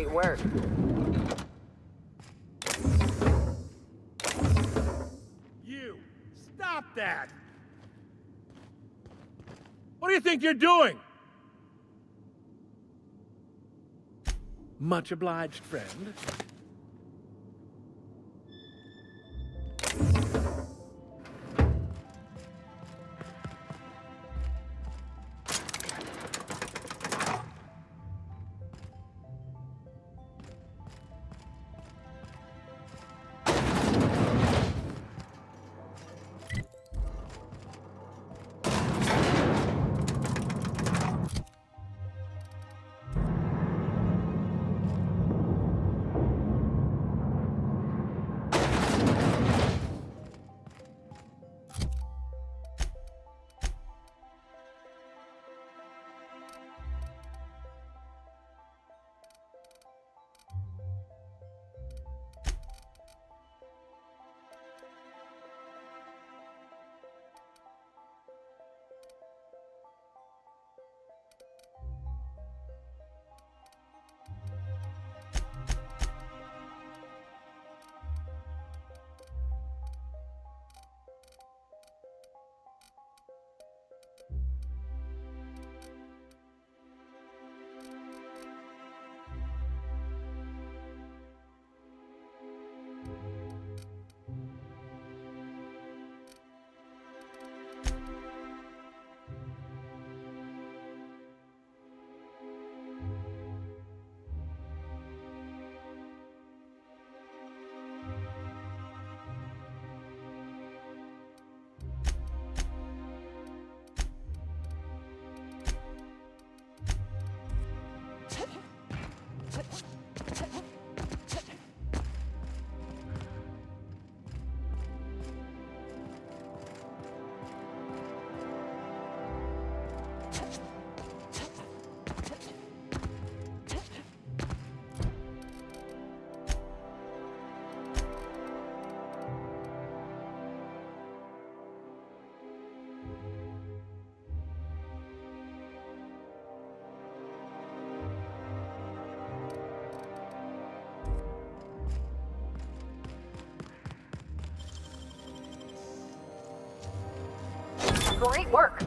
Great work. You! Stop that! What do you think you're doing? Much obliged, friend. Great work.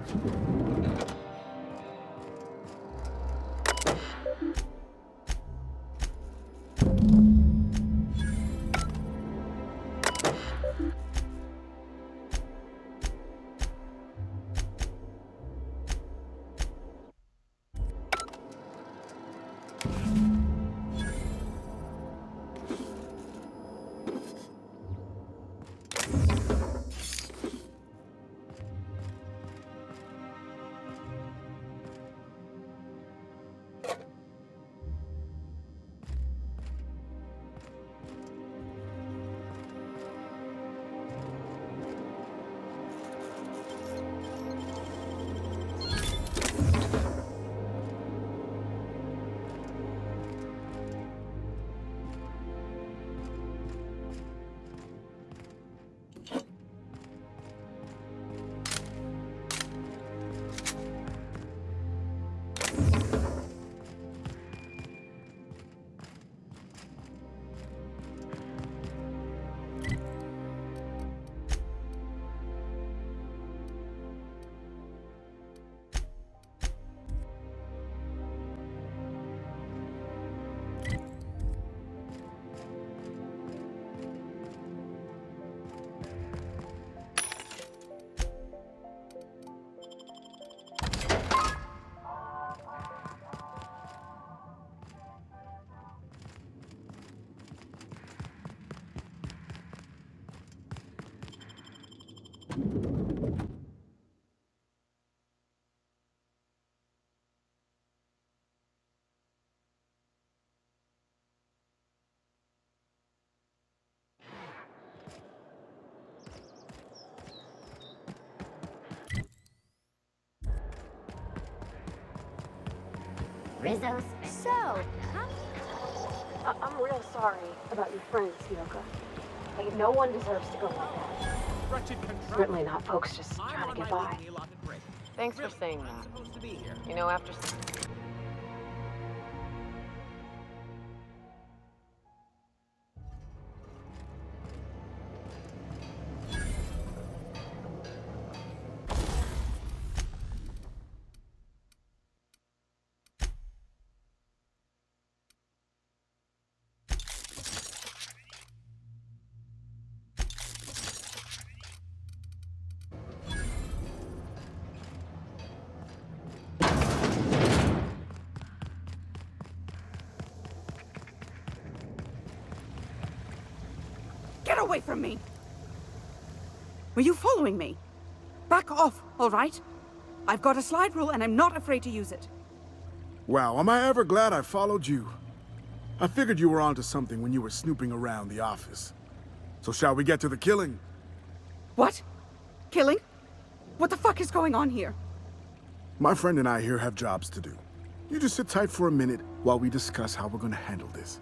Rizzo's. So, I'm real sorry about your friends, Yoka. Like, no one deserves to go like that. Certainly not folks just trying to get by. Thanks for saying that. You know, after... Get away from me! Were you following me? Back off, all right? I've got a slide rule and I'm not afraid to use it. Wow, am I ever glad I followed you? I figured you were onto something when you were snooping around the office. So shall we get to the killing? What? Killing? What the fuck is going on here? My friend and I here have jobs to do. You just sit tight for a minute while we discuss how we're gonna handle this.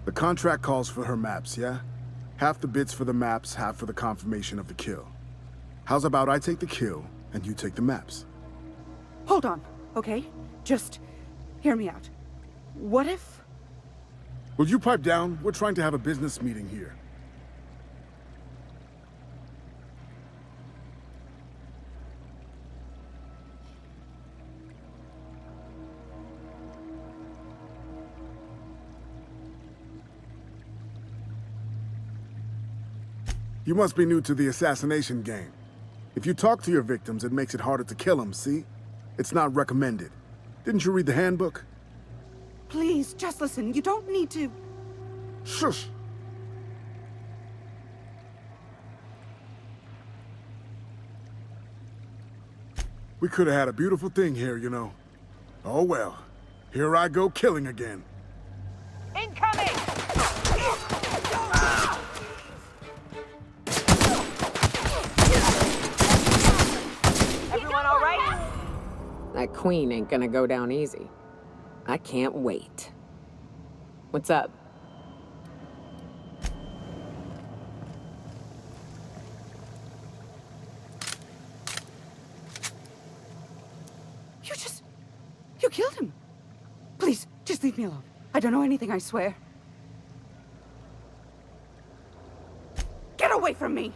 The contract calls for her maps, yeah? Half the bits for the maps, half for the confirmation of the kill. How's about I take the kill, and you take the maps? Hold on, okay? Just hear me out. What if... Will you pipe down? We're trying to have a business meeting here. You must be new to the assassination game. If you talk to your victims, it makes it harder to kill them, see? It's not recommended. Didn't you read the handbook? Please, just listen. You don't need to... Shush! We could have had a beautiful thing here, you know. Oh well. Here I go killing again. Incoming! Everyone all right? That queen ain't gonna go down easy. I can't wait. What's up? You killed him. Please, just leave me alone. I don't know anything, I swear. Get away from me!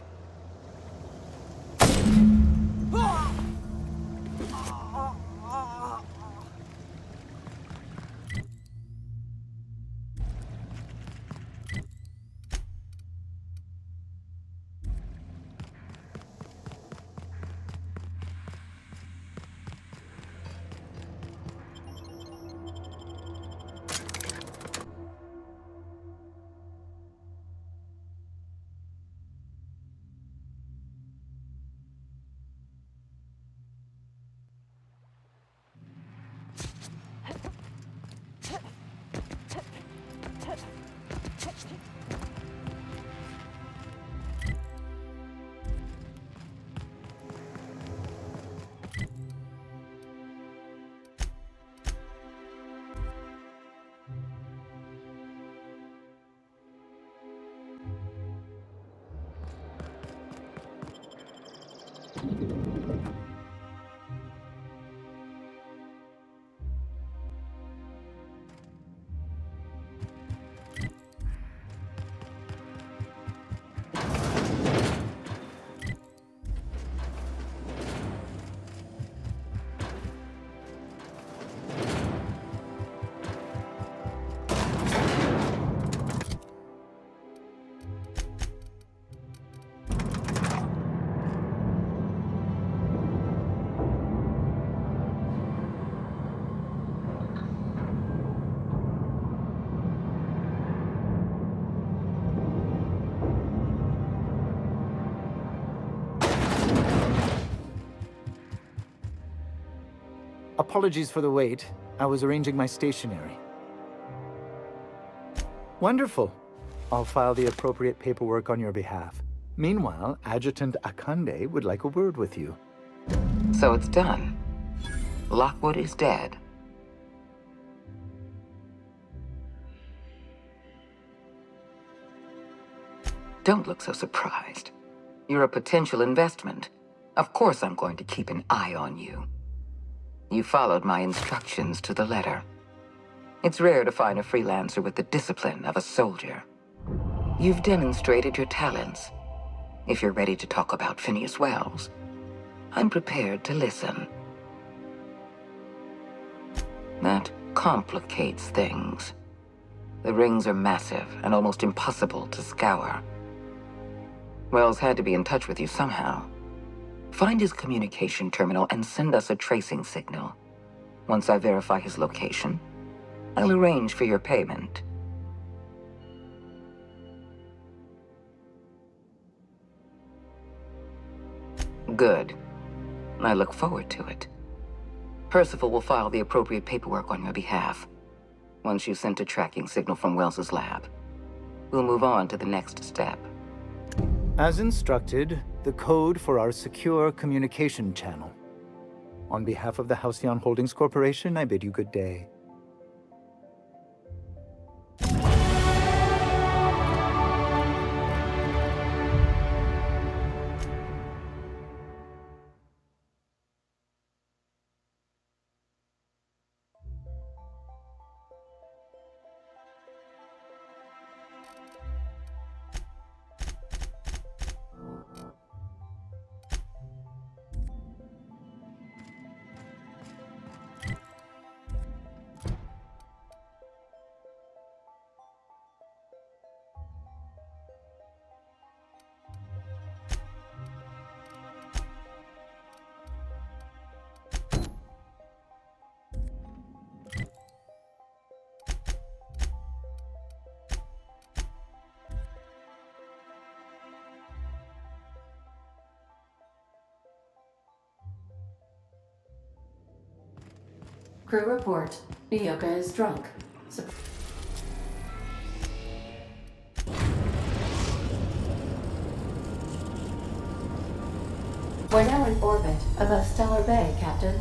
Apologies for the wait. I was arranging my stationery. Wonderful. I'll file the appropriate paperwork on your behalf. Meanwhile, Adjutant Akande would like a word with you. So it's done. Lockwood is dead. Don't look so surprised. You're a potential investment. Of course I'm going to keep an eye on you. You followed my instructions to the letter. It's rare to find a freelancer with the discipline of a soldier. You've demonstrated your talents. If you're ready to talk about Phineas Wells, I'm prepared to listen. That complicates things. The rings are massive and almost impossible to scour. Wells had to be in touch with you somehow. Find his communication terminal and send us a tracing signal. Once I verify his location, I'll arrange for your payment. Good. I look forward to it. Percival will file the appropriate paperwork on your behalf. Once you've sent a tracking signal from Wells's lab, we'll move on to the next step. As instructed, the code for our secure communication channel. On behalf of the Halcyon Holdings Corporation, I bid you good day. Crew report. Nyoka is drunk. We're now in orbit above Stellar Bay, Captain.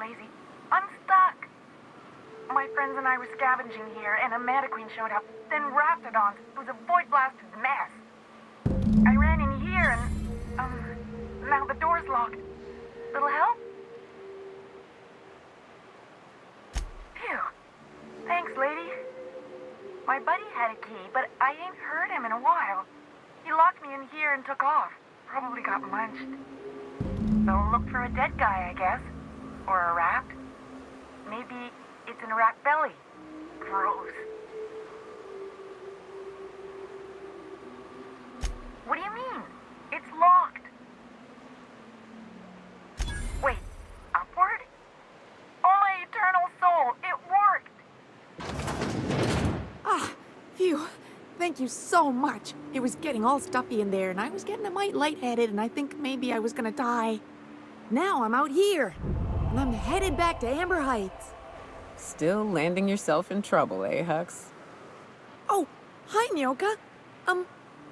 crazy. I'm stuck. My friends and I were scavenging here, and a Meta Queen showed up. Then Raptidons. It was a void-blasted mess. I ran in here, and now the door's locked. Little help? Phew. Thanks, lady. My buddy had a key, but I ain't heard him in a while. He locked me in here and took off. Probably got munched. So look for a dead guy, I guess. Or a rat. Maybe it's in a rat belly. Gross. What do you mean? It's locked. Wait, upward? Oh, my eternal soul, it worked! Ah, phew. Thank you so much. It was getting all stuffy in there, and I was getting a mite lightheaded, and I think maybe I was gonna die. Now I'm out here, and I'm headed back to Amber Heights. Still landing yourself in trouble, eh, Hux? Oh, hi, Nyoka.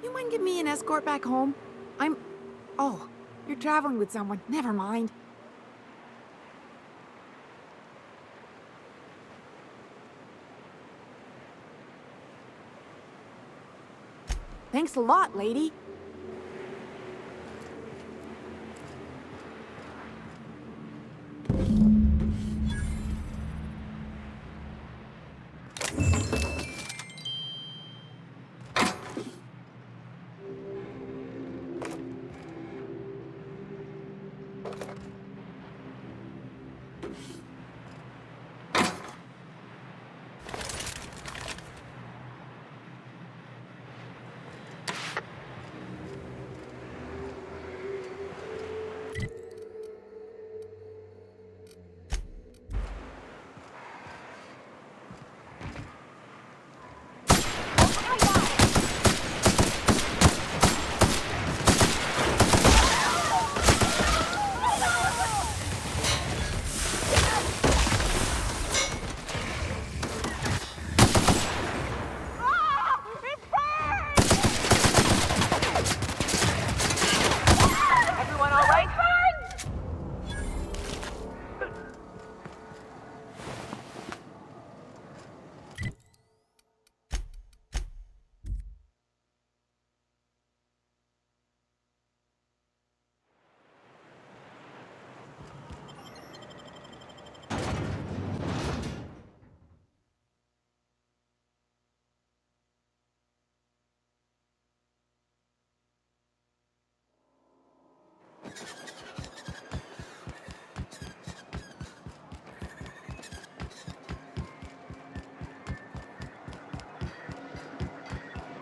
You mind giving me an escort back home? Oh, you're traveling with someone. Never mind. Thanks a lot, lady.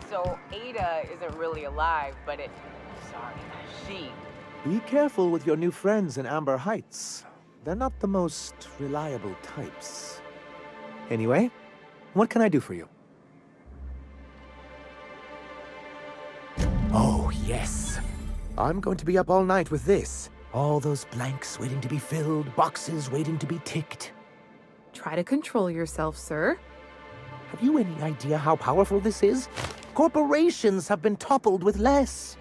So Ada isn't really alive, but she. Be careful with your new friends in Amber Heights. They're not the most reliable types. Anyway, what can I do for you? Oh, yes. I'm going to be up all night with this. All those blanks waiting to be filled, boxes waiting to be ticked. Try to control yourself, sir. Have you any idea how powerful this is? Corporations have been toppled with less.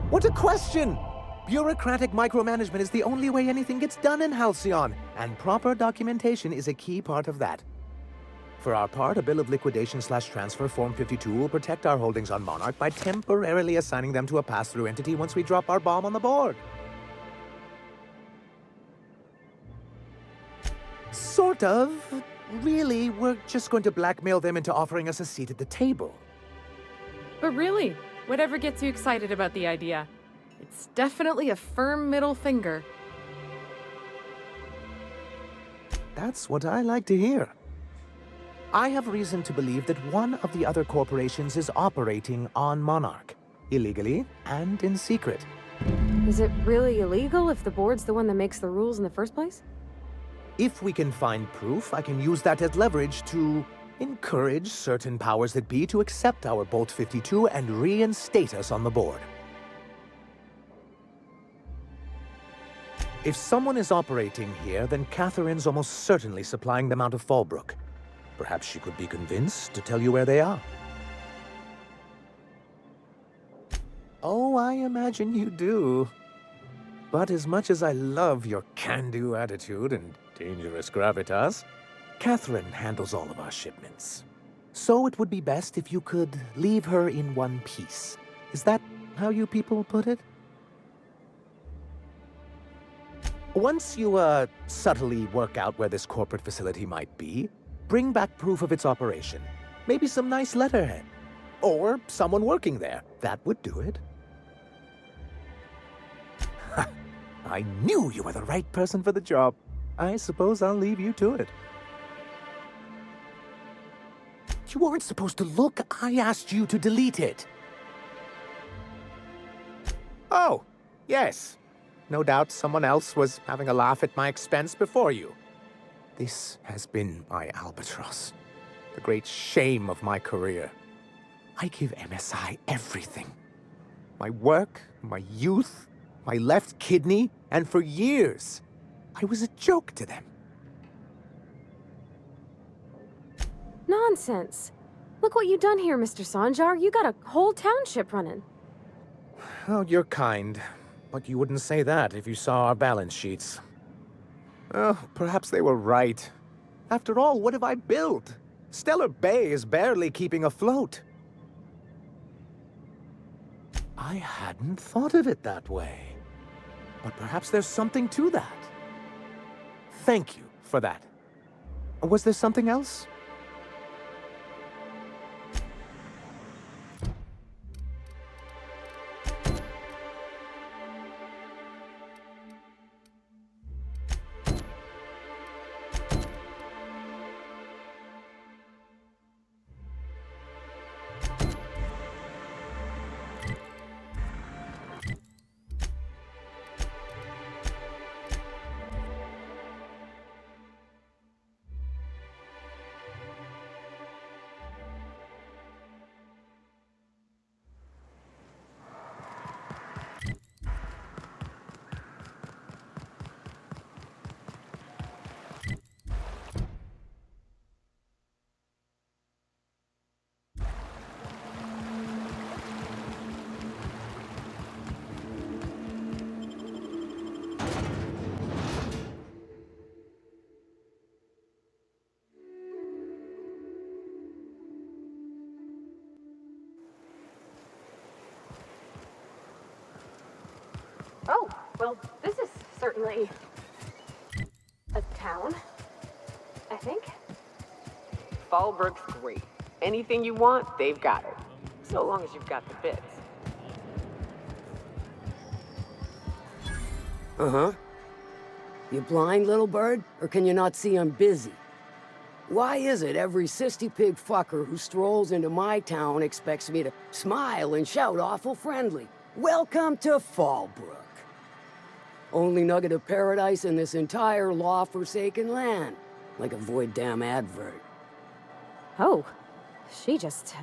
What a question! Bureaucratic micromanagement is the only way anything gets done in Halcyon, and proper documentation is a key part of that. For our part, a bill of liquidation/transfer Form 52 will protect our holdings on Monarch by temporarily assigning them to a pass-through entity once we drop our bomb on the board. Sort of. Really, we're just going to blackmail them into offering us a seat at the table. But really, whatever gets you excited about the idea? It's definitely a firm middle finger. That's what I like to hear. I have reason to believe that one of the other corporations is operating on Monarch, illegally and in secret. Is it really illegal if the board's the one that makes the rules in the first place? If we can find proof, I can use that as leverage to encourage certain powers that be to accept our Bolt 52 and reinstate us on the board. If someone is operating here, then Catherine's almost certainly supplying them out of Fallbrook. Perhaps she could be convinced to tell you where they are. Oh, I imagine you do. But as much as I love your can-do attitude and dangerous gravitas, Catherine handles all of our shipments. So it would be best if you could leave her in one piece. Is that how you people put it? Once you, subtly work out where this corporate facility might be, bring back proof of its operation. Maybe some nice letterhead. Or someone working there. That would do it. I knew you were the right person for the job. I suppose I'll leave you to it. You weren't supposed to look. I asked you to delete it. Oh, yes. No doubt someone else was having a laugh at my expense before you. This has been my albatross. The great shame of my career. I give MSI everything. My work, my youth, my left kidney, and for years, I was a joke to them. Nonsense. Look what you've done here, Mr. Sanjar. You got a whole township running. Oh, you're kind. But you wouldn't say that if you saw our balance sheets. Oh, perhaps they were right. After all, what have I built? Stellar Bay is barely keeping afloat. I hadn't thought of it that way. But perhaps there's something to that. Thank you for that. Was there something else? Oh, well, this is certainly a town, I think. Fallbrook's great. Anything you want, they've got it. So long as you've got the bits. Uh-huh. You blind, little bird? Or can you not see I'm busy? Why is it every sissy pig fucker who strolls into my town expects me to smile and shout awful friendly? Welcome to Fallbrook. Only nugget of paradise in this entire law-forsaken land. Like a void damn advert. Oh, she just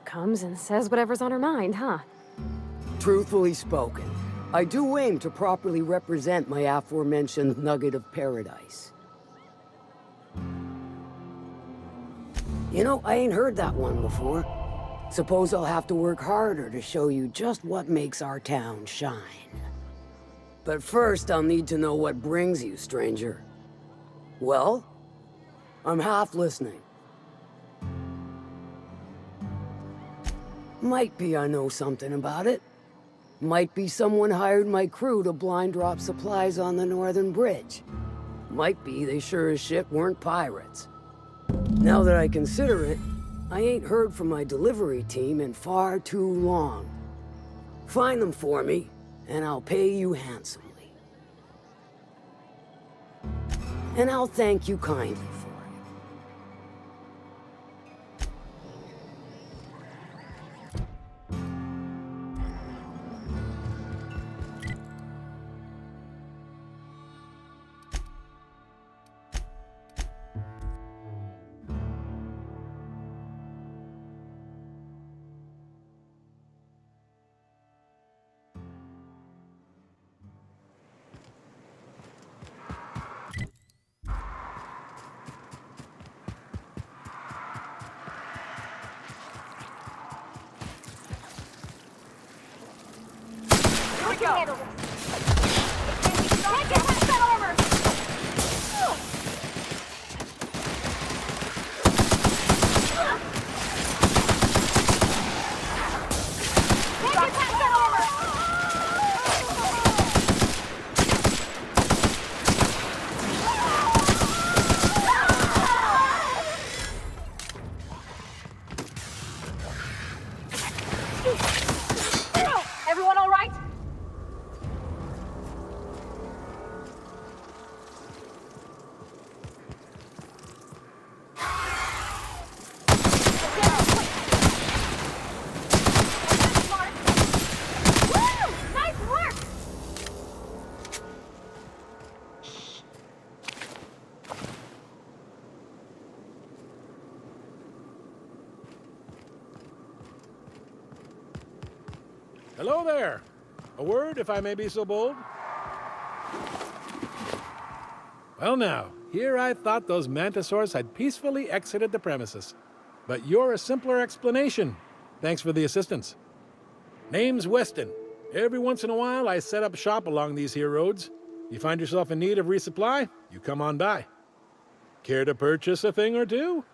comes and says whatever's on her mind, huh? Truthfully spoken, I do aim to properly represent my aforementioned nugget of paradise. You know, I ain't heard that one before. Suppose I'll have to work harder to show you just what makes our town shine. But first, I'll need to know what brings you, stranger. Well, I'm half listening. Might be I know something about it. Might be someone hired my crew to blind drop supplies on the Northern Bridge. Might be they sure as shit weren't pirates. Now that I consider it, I ain't heard from my delivery team in far too long. Find them for me, and I'll pay you handsomely. And I'll thank you kindly for it. We can handle this. Hello there. A word, if I may be so bold? Well now, here I thought those mantisaurs had peacefully exited the premises. But you're a simpler explanation. Thanks for the assistance. Name's Weston. Every once in a while, I set up shop along these here roads. You find yourself in need of resupply, you come on by. Care to purchase a thing or two?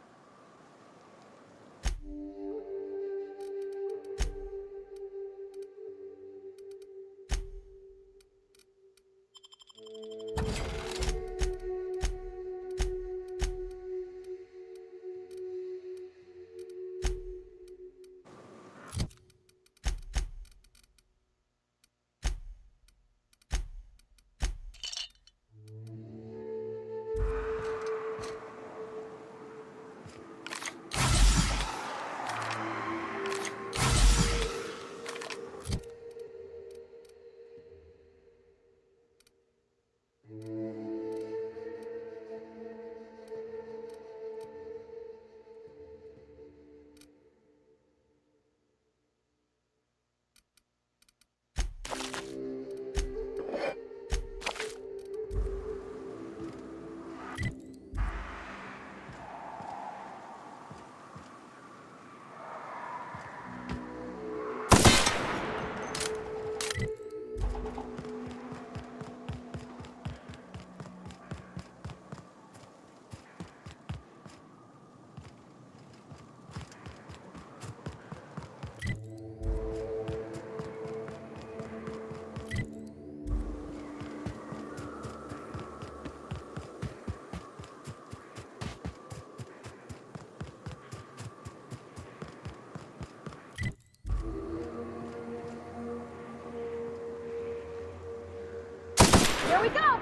Here we go!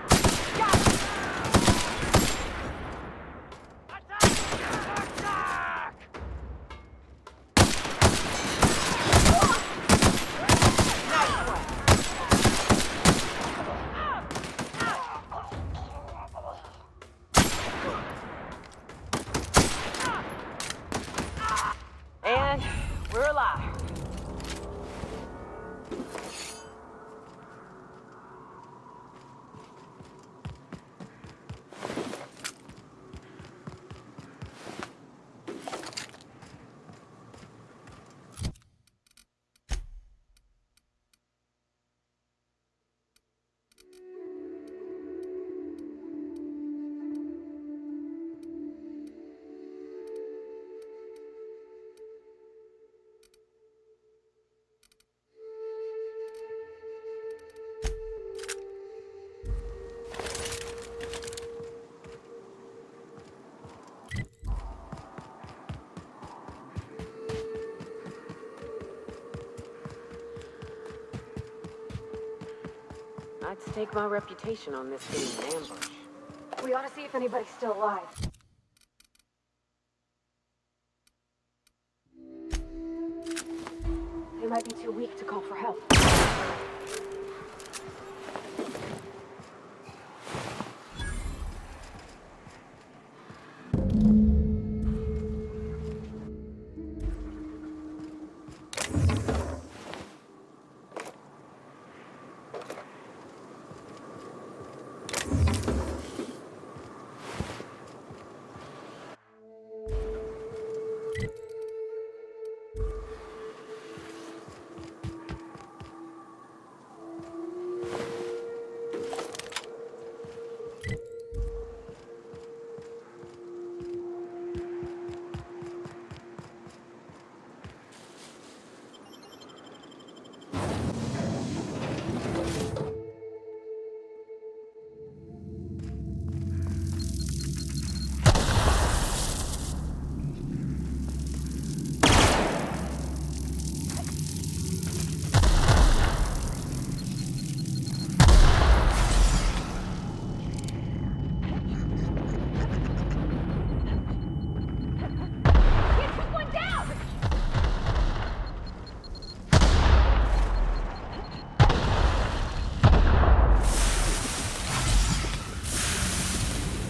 Got it! Attack! And we're alive. I'd stake my reputation on this being an ambush. We ought to see if anybody's still alive. They might be too weak to call for help.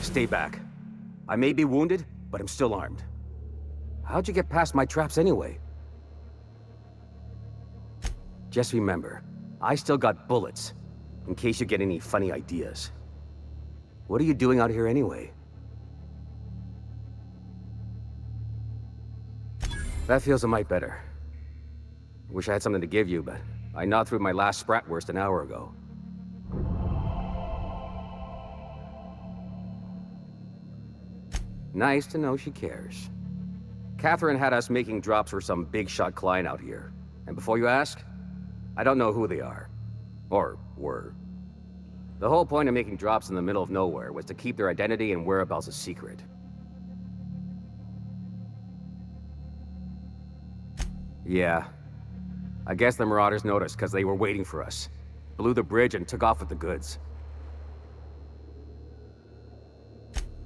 Stay back. I may be wounded, but I'm still armed. How'd you get past my traps anyway? Just remember, I still got bullets, in case you get any funny ideas. What are you doing out here anyway? That feels a mite better. Wish I had something to give you, but I gnawed through my last Spratwurst an hour ago. Nice to know she cares. Catherine had us making drops for some big-shot client out here. And before you ask, I don't know who they are. Or were. The whole point of making drops in the middle of nowhere was to keep their identity and whereabouts a secret. Yeah. I guess the Marauders noticed because they were waiting for us. Blew the bridge and took off with the goods.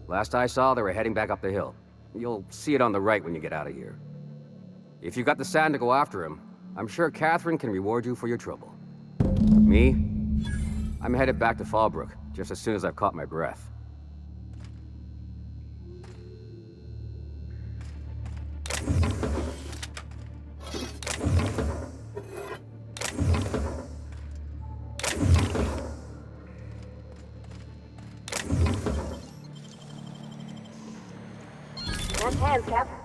Last I saw, they were heading back up the hill. You'll see it on the right when you get out of here. If you got the sand to go after him, I'm sure Catherine can reward you for your trouble. Me? I'm headed back to Fallbrook, just as soon as I've caught my breath. Nice hands, Cap.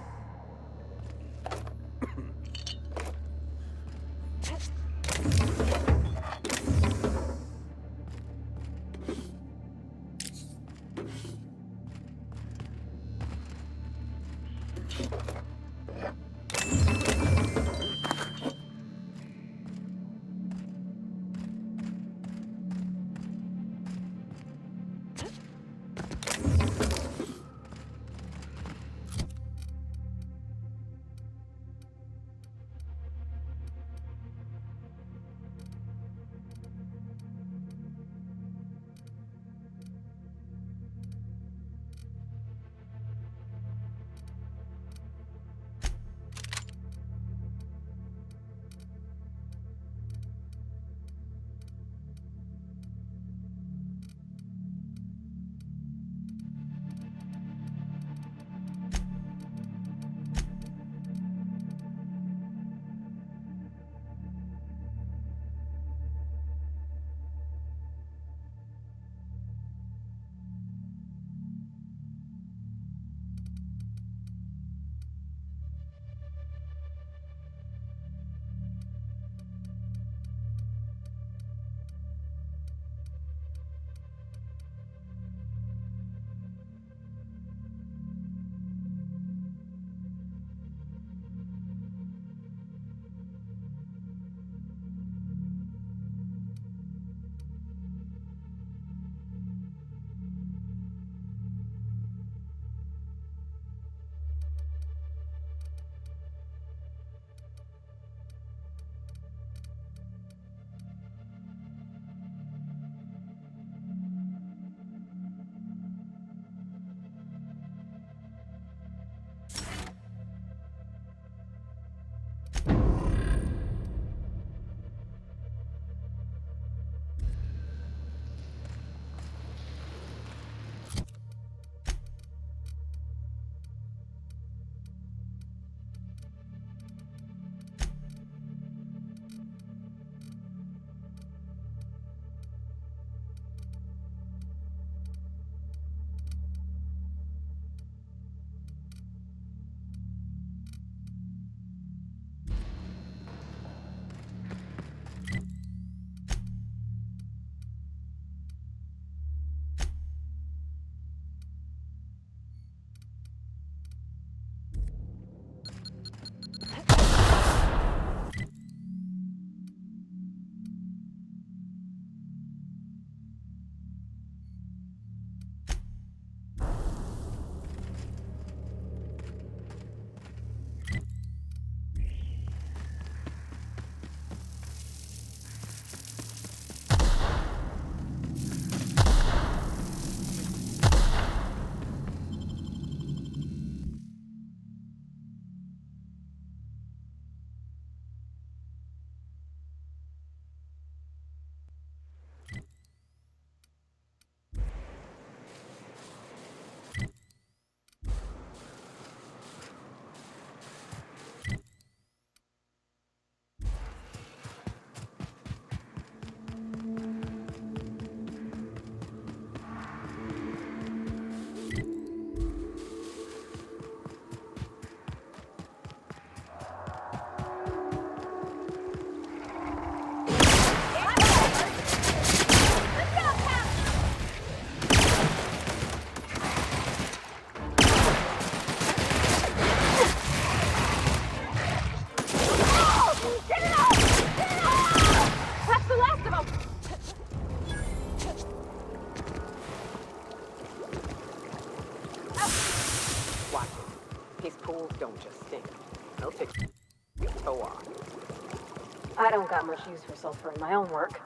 I don't got much use for sulfur in my own work.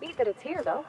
Neat that it's here, though.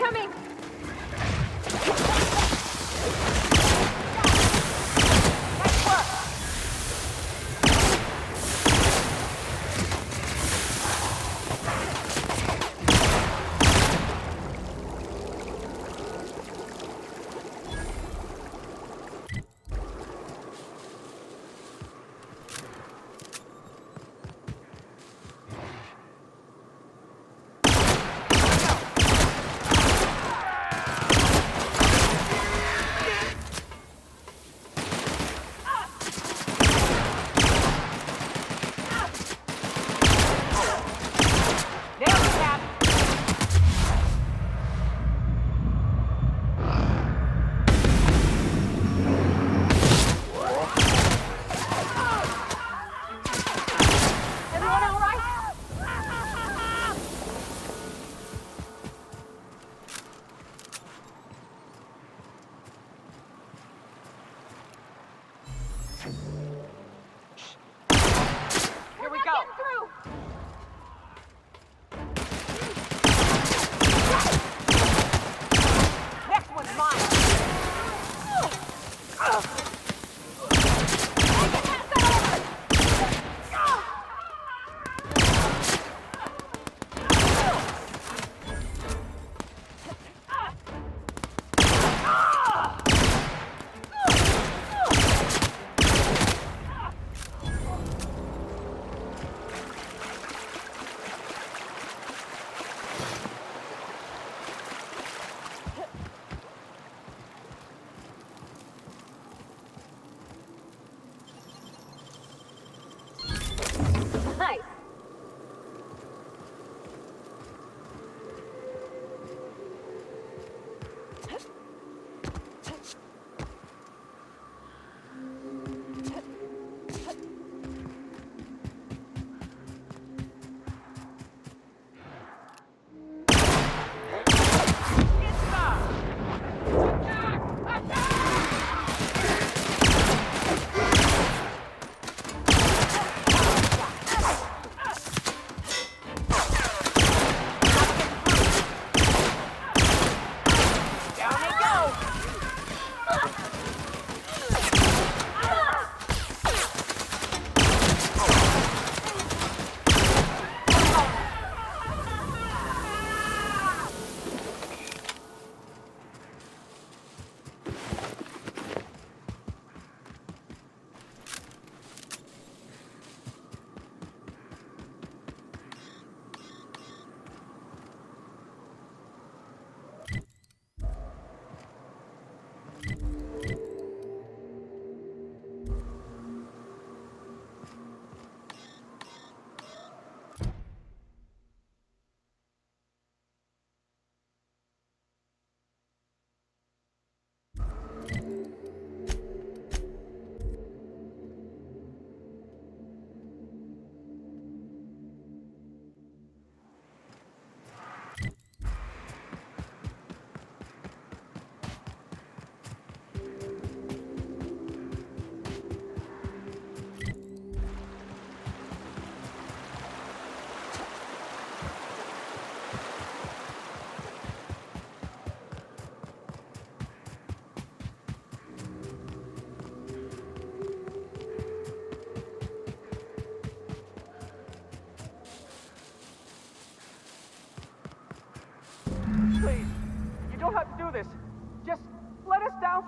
Coming!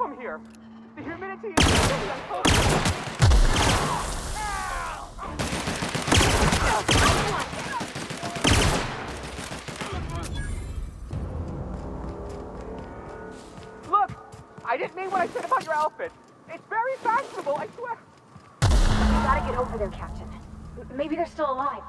from here. The humidity is really uncomfortable. Look, I didn't mean what I said about your outfit. It's very fashionable, I swear. You gotta get over there, Captain. Maybe they're still alive.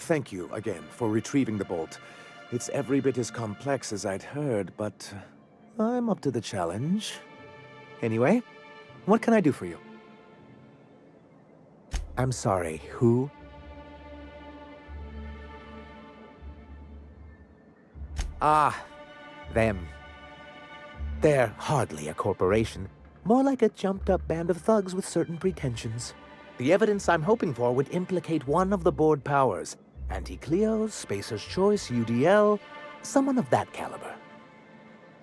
thank you again for retrieving the bolt. It's every bit as complex as I'd heard, but I'm up to the challenge. Anyway, what can I do for you? I'm sorry, who? Ah, them. They're hardly a corporation. More like a jumped-up band of thugs with certain pretensions. The evidence I'm hoping for would implicate one of the board powers. Anti-Cleos, Spacer's Choice, UDL, someone of that caliber.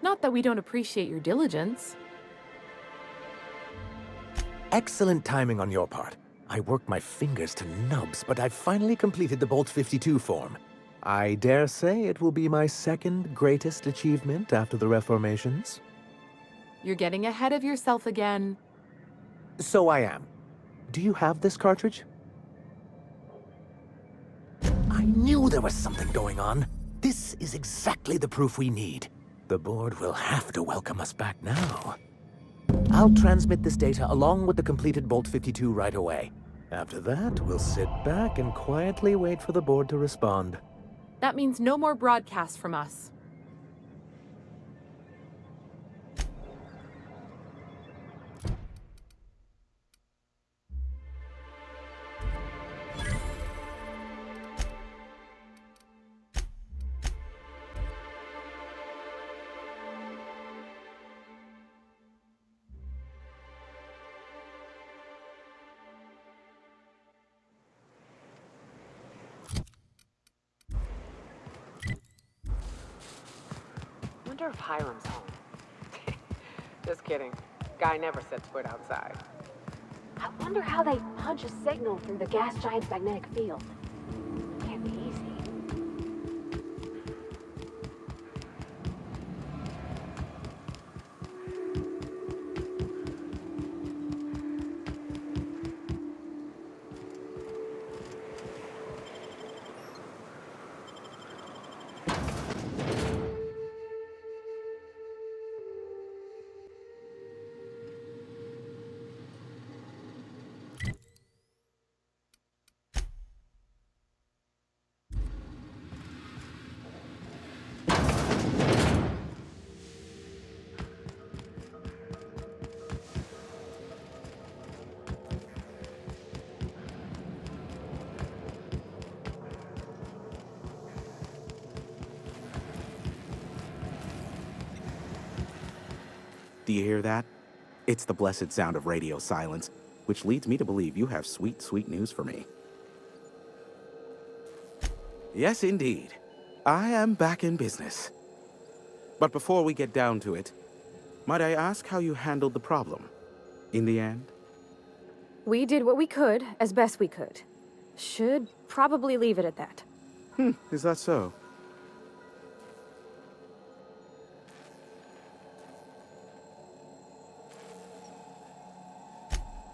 Not that we don't appreciate your diligence. Excellent timing on your part. I worked my fingers to nubs, but I've finally completed the Bolt 52 form. I dare say it will be my second greatest achievement after the Reformations. You're getting ahead of yourself again. So I am. Do you have this cartridge? I knew there was something going on. This is exactly the proof we need. The board will have to welcome us back now. I'll transmit this data along with the completed Bolt 52 right away. After that, we'll sit back and quietly wait for the board to respond. That means no more broadcasts from us. I wonder if Hiram's home. Just kidding. Guy never sets foot outside. I wonder how they punch a signal through the gas giant's magnetic field. Can't be easy. Do you hear that? It's the blessed sound of radio silence, which leads me to believe you have sweet, sweet news for me. Yes, indeed. I am back in business. But before we get down to it, might I ask how you handled the problem? In the end? We did what we could, as best we could. Should probably leave it at that. Is that so?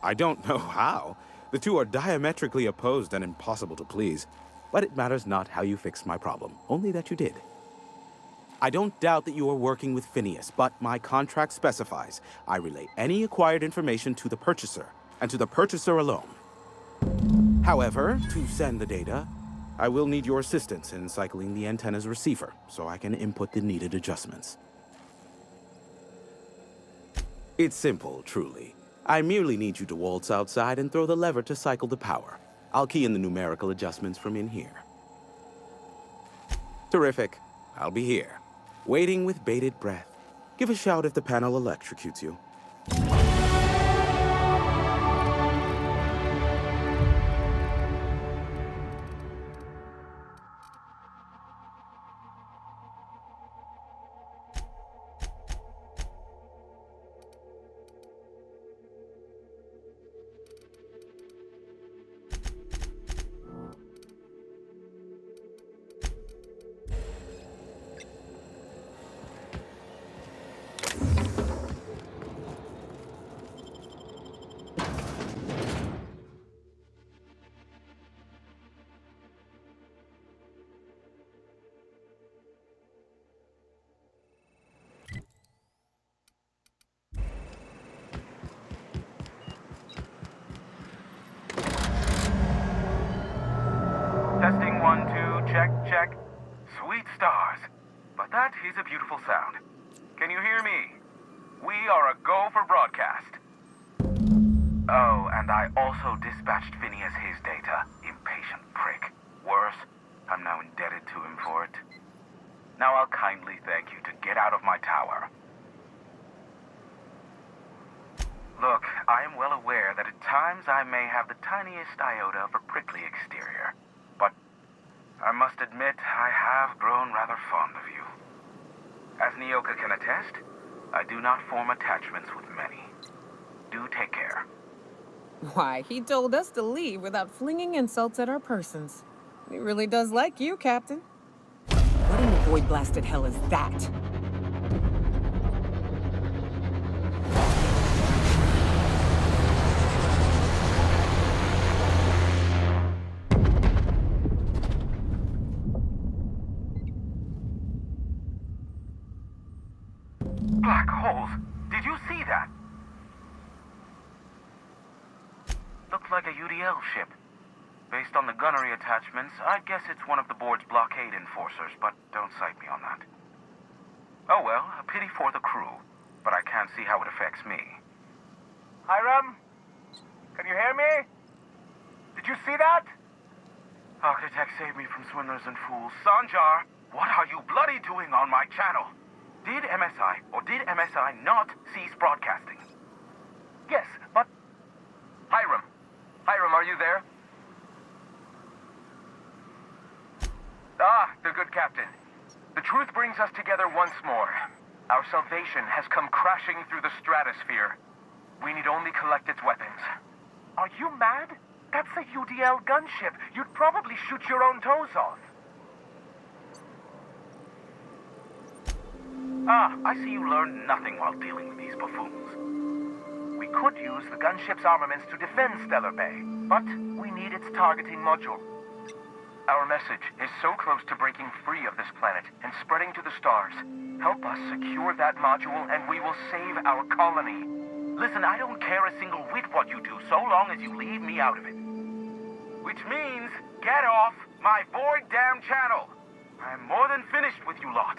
I don't know how. The two are diametrically opposed and impossible to please. But it matters not how you fixed my problem, only that you did. I don't doubt that you are working with Phineas, but my contract specifies I relay any acquired information to the purchaser, and to the purchaser alone. However, to send the data, I will need your assistance in cycling the antenna's receiver, so I can input the needed adjustments. It's simple, truly. I merely need you to waltz outside and throw the lever to cycle the power. I'll key in the numerical adjustments from in here. Terrific. I'll be here, waiting with bated breath. Give a shout if the panel electrocutes you. 1, 2, check, check. Sweet stars. But that is a beautiful sound. Can you hear me? We are a go for broadcast. Oh, and I also dispatched Phineas his data. Impatient prick. Worse, I'm now indebted to him for it. Now I'll kindly thank you to get out of my tower. Look, I am well aware that at times I may have the tiniest iota of a prickly exterior, but I must admit I have grown rather fond of you. As Nyoka can attest, I do not form attachments with many. Do take care. Why, he told us to leave without flinging insults at our persons. He really does like you, Captain. What in the void-blasted hell is that? Black holes! Did you see that? Looked like a UDL ship. Based on the gunnery attachments, I'd guess it's one of the board's blockade enforcers, but don't cite me on that. Oh well, a pity for the crew, but I can't see how it affects me. Hiram? Can you hear me? Did you see that? Architect saved me from swindlers and fools. Sanjar, what are you bloody doing on my channel? Did MSI or did MSI not cease broadcasting? Yes, but... Hiram, are you there? Ah, the good captain. The truth brings us together once more. Our salvation has come crashing through the stratosphere. We need only collect its weapons. Are you mad? That's a UDL gunship. You'd probably shoot your own toes off. Ah, I see you learned nothing while dealing with these buffoons. We could use the gunship's armaments to defend Stellar Bay, but we need its targeting module. Our message is so close to breaking free of this planet and spreading to the stars. Help us secure that module and we will save our colony. Listen, I don't care a single whit what you do so long as you leave me out of it. Which means, get off my void damn channel. I am more than finished with you lot.